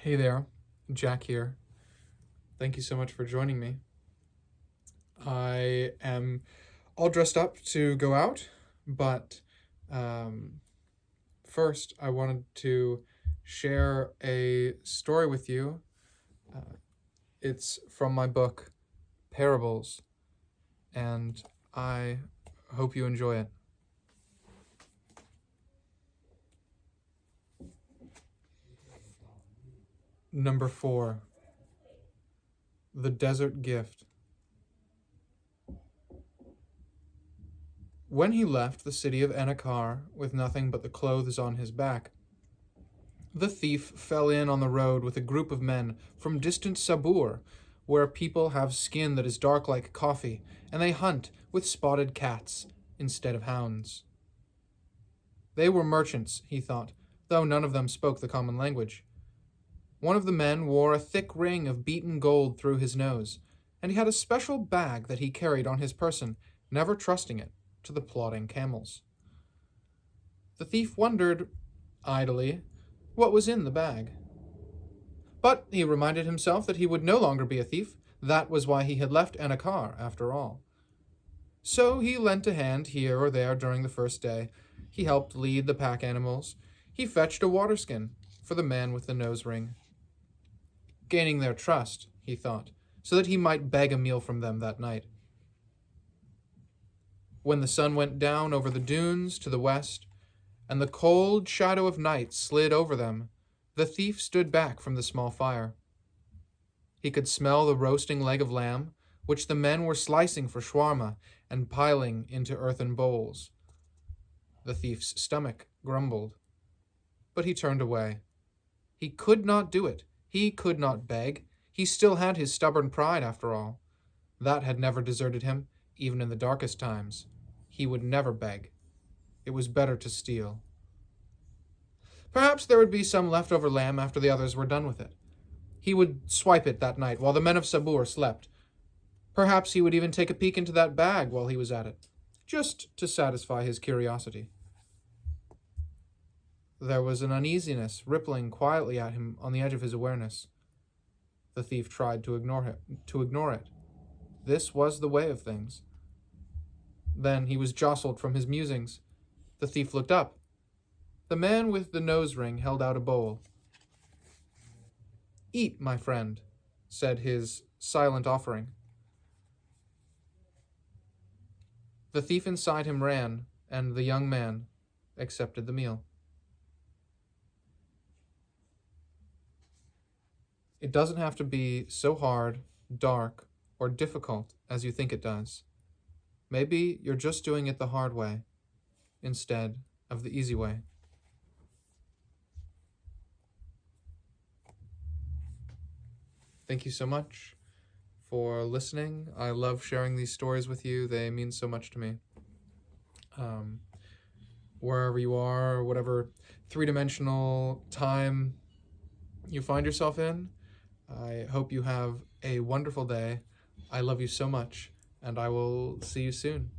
Hey there, Jack here. Thank you so much for joining me. I am all dressed up to go out, but um, first I wanted to share a story with you. Uh, it's from my book, Parables, and I hope you enjoy it. Number 4, The Desert Gift. When he left the city of Enakar with nothing but the clothes on his back, the thief fell in on the road with a group of men from distant Sabur, where people have skin that is dark like coffee, and they hunt with spotted cats instead of hounds. They were merchants, he thought, though none of them spoke the common language. One of the men wore a thick ring of beaten gold through his nose, and he had a special bag that he carried on his person, never trusting it to the plodding camels. The thief wondered, idly, what was in the bag. But he reminded himself that he would no longer be a thief. That was why he had left Enakar, after all. So he lent a hand here or there during the first day. He helped lead the pack animals. He fetched a waterskin for the man with the nose ring. Gaining their trust, he thought, so that he might beg a meal from them that night. When the sun went down over the dunes to the west, and the cold shadow of night slid over them, the thief stood back from the small fire. He could smell the roasting leg of lamb, which the men were slicing for shawarma and piling into earthen bowls. The thief's stomach grumbled, but he turned away. He could not do it. He could not beg. He still had his stubborn pride, after all. That had never deserted him, even in the darkest times. He would never beg. It was better to steal. Perhaps there would be some leftover lamb after the others were done with it. He would swipe it that night while the men of Sabur slept. Perhaps he would even take a peek into that bag while he was at it, just to satisfy his curiosity. There was an uneasiness rippling quietly at him on the edge of his awareness. The thief tried to ignore it. This was the way of things. Then he was jostled from his musings. The thief looked up. The man with the nose ring held out a bowl. "Eat, my friend," said his silent offering. The thief inside him ran, and the young man accepted the meal. It doesn't have to be so hard, dark, or difficult as you think it does. Maybe you're just doing it the hard way instead of the easy way. Thank you so much for listening. I love sharing these stories with you. They mean so much to me. Wherever you are, whatever three-dimensional time you find yourself in, I hope you have a wonderful day. I love you so much, and I will see you soon.